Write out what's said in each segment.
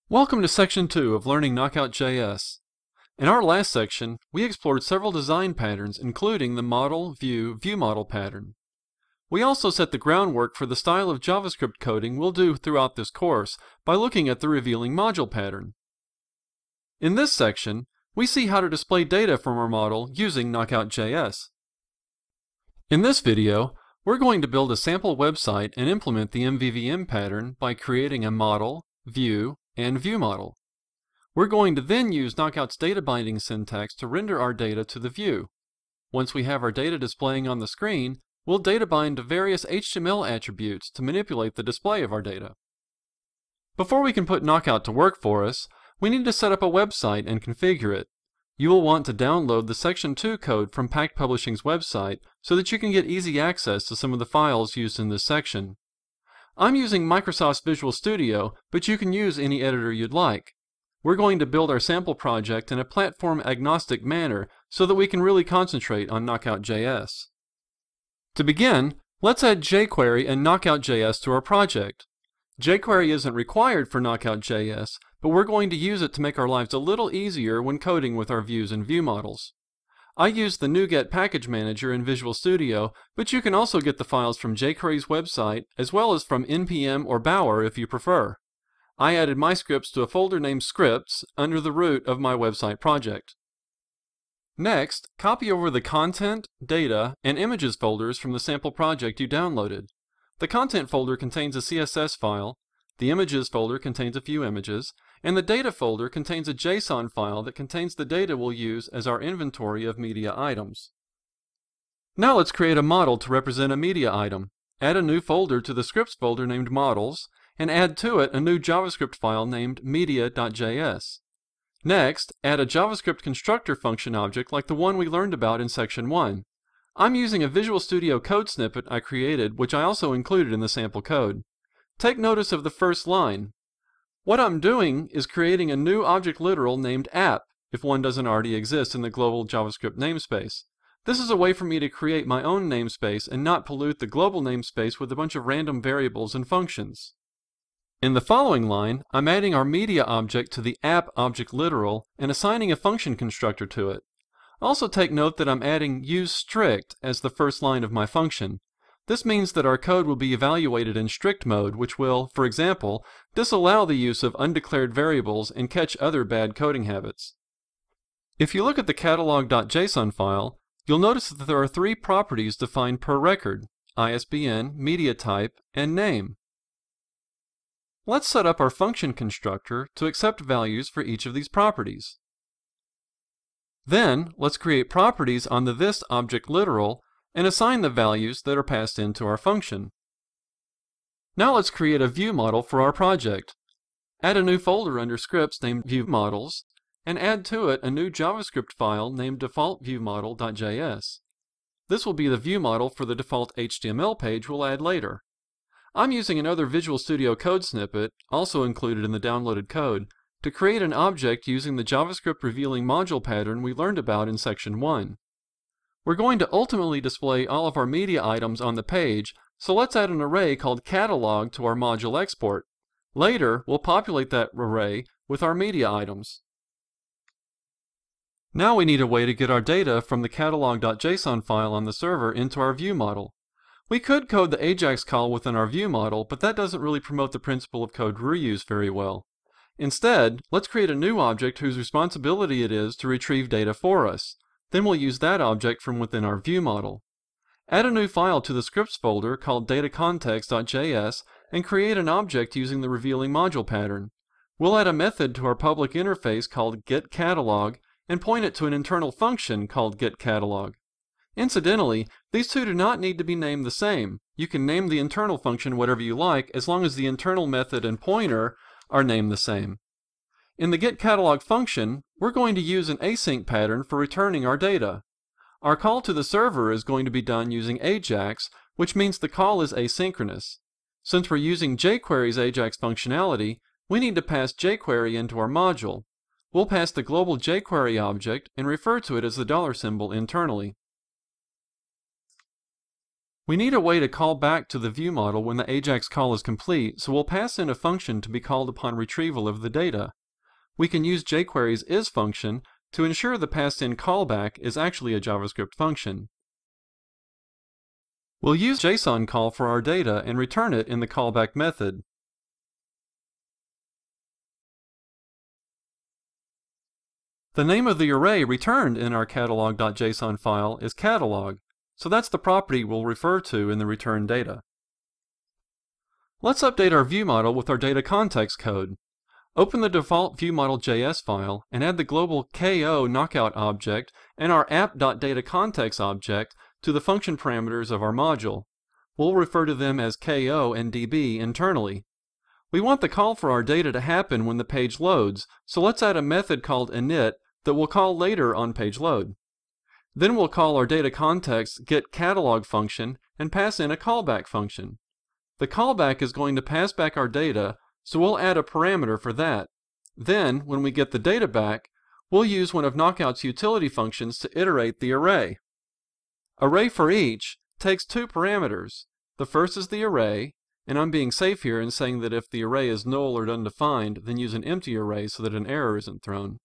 Welcome to Section 2 of Learning Knockout.JS. In our last section, we explored several design patterns, including the model, view, ViewModel pattern. We also set the groundwork for the style of JavaScript coding we'll do throughout this course by looking at the revealing module pattern. In this section, we see how to display data from our model using Knockout.JS. In this video, we're going to build a sample website and implement the MVVM pattern by creating a model, view, and ViewModel. We're going to then use Knockout's data binding syntax to render our data to the view. Once we have our data displaying on the screen, we'll data bind to various HTML attributes to manipulate the display of our data. Before we can put Knockout to work for us, we need to set up a website and configure it. You will want to download the Section 2 code from Packt Publishing's website so that you can get easy access to some of the files used in this section. I'm using Microsoft's Visual Studio, but you can use any editor you'd like. We're going to build our sample project in a platform-agnostic manner so that we can really concentrate on Knockout.JS. To begin, let's add Jquery and Knockout.JS to our project. Jquery isn't required for Knockout.JS, but we're going to use it to make our lives a little easier when coding with our views and ViewModels. I use the NuGet package manager in Visual Studio, but you can also get the files from Jquery's website as well as from npm or Bower if you prefer. I added my scripts to a folder named Scripts under the root of my website project. Next, copy over the Content, Data, and Images folders from the sample project you downloaded. The Content folder contains a CSS file, the Images folder contains a few images, and the Data folder contains a JSON file that contains the data we'll use as our inventory of media items. Now let's create a model to represent a media item. Add a new folder to the Scripts folder named Models, and add to it a new JavaScript file named media.js. Next, add a JavaScript constructor function object like the one we learned about in Section 1. I'm using a Visual Studio code snippet I created, which I also included in the sample code. Take notice of the first line. What I'm doing is creating a new object literal named app, if one doesn't already exist in the global JavaScript namespace. This is a way for me to create my own namespace and not pollute the global namespace with a bunch of random variables and functions. In the following line, I'm adding our media object to the app object literal and assigning a function constructor to it. Also take note that I'm adding useStrict as the first line of my function. This means that our code will be evaluated in strict mode, which will, for example, disallow the use of undeclared variables and catch other bad coding habits. If you look at the catalog.json file, you'll notice that there are three properties defined per record: ISBN, media type, and name. Let's set up our function constructor to accept values for each of these properties. Then, let's create properties on the this object literal and assign the values that are passed into our function. Now let's create a ViewModel for our project. Add a new folder under Scripts named ViewModels, and add to it a new JavaScript file named default.viewmodel.js. This will be the ViewModel for the default HTML page we'll add later. I'm using another Visual Studio code snippet, also included in the downloaded code, to create an object using the JavaScript revealing module pattern we learned about in Section 1. We're going to ultimately display all of our media items on the page, so let's add an array called catalog to our module export. Later, we'll populate that array with our media items. Now we need a way to get our data from the catalog.json file on the server into our ViewModel. We could code the AJAX call within our ViewModel, but that doesn't really promote the principle of code reuse very well. Instead, let's create a new object whose responsibility it is to retrieve data for us. Then we'll use that object from within our ViewModel. Add a new file to the Scripts folder called datacontext.js and create an object using the revealing module pattern. We'll add a method to our public interface called getCatalog and point it to an internal function called getCatalog. Incidentally, these two do not need to be named the same. You can name the internal function whatever you like as long as the internal method and pointer are named the same. In the getCatalog function, we're going to use an async pattern for returning our data. Our call to the server is going to be done using AJAX, which means the call is asynchronous. Since we're using jQuery's AJAX functionality, we need to pass jQuery into our module. We'll pass the global jQuery object and refer to it as the $ symbol internally. We need a way to call back to the ViewModel when the AJAX call is complete, so we'll pass in a function to be called upon retrieval of the data. We can use jQuery's is function to ensure the passed-in callback is actually a JavaScript function. We'll use JSON call for our data and return it in the callback method. The name of the array returned in our catalog.json file is catalog, so that's the property we'll refer to in the return data. Let's update our ViewModel with our data context code. Open the default ViewModels.JS file and add the global KO Knockout object and our app.dataContext object to the function parameters of our module. We'll refer to them as KO and DB internally. We want the call for our data to happen when the page loads, so let's add a method called init that we'll call later on page load. Then we'll call our data context getCatalog function and pass in a callback function. The callback is going to pass back our data, so we'll add a parameter for that. Then, when we get the data back, we'll use one of Knockout's utility functions to iterate the array. Array for each takes two parameters. The first is the array, and I'm being safe here in saying that if the array is null or undefined, then use an empty array so that an error isn't thrown.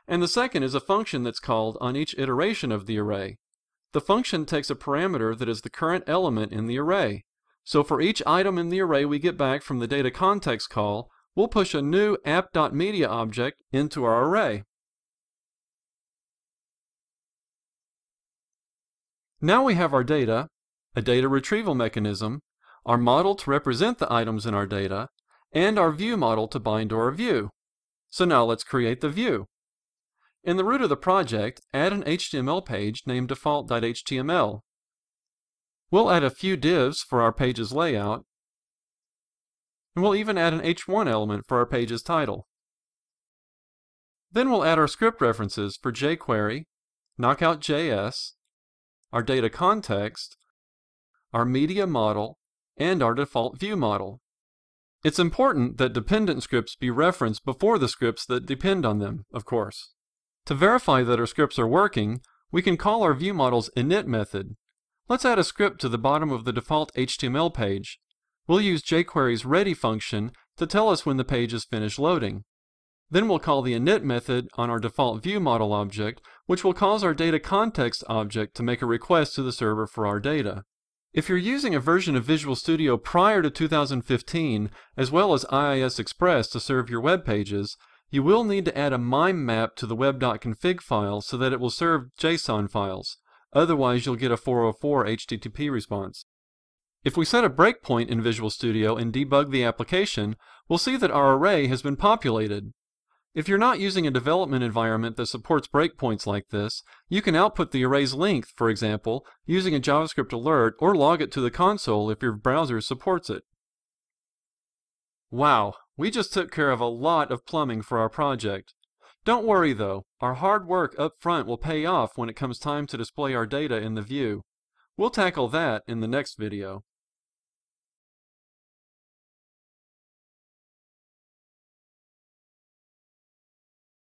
And the second is a function that's called on each iteration of the array. The function takes a parameter that is the current element in the array. So for each item in the array we get back from the data context call, we'll push a new app.media object into our array. Now we have our data, a data retrieval mechanism, our model to represent the items in our data, and our view model to bind to our view. So now let's create the view. In the root of the project, add an HTML page named default.html. We'll add a few divs for our page's layout, and we'll even add an h1 element for our page's title. Then we'll add our script references for jQuery, Knockout.JS, our data context, our media model, and our default view model. It's important that dependent scripts be referenced before the scripts that depend on them, of course. To verify that our scripts are working, we can call our ViewModels init method. Let's add a script to the bottom of the default HTML page. We'll use jQuery's ready function to tell us when the page is finished loading. Then we'll call the init method on our default ViewModel object, which will cause our data context object to make a request to the server for our data. If you're using a version of Visual Studio prior to 2015, as well as IIS Express to serve your web pages, you will need to add a MIME map to the web.config file so that it will serve JSON files. Otherwise, you'll get a 404 HTTP response. If we set a breakpoint in Visual Studio and debug the application, we'll see that our array has been populated. If you're not using a development environment that supports breakpoints like this, you can output the array's length, for example, using a JavaScript alert or log it to the console if your browser supports it. Wow, we just took care of a lot of plumbing for our project. Don't worry though, our hard work up front will pay off when it comes time to display our data in the view. We'll tackle that in the next video.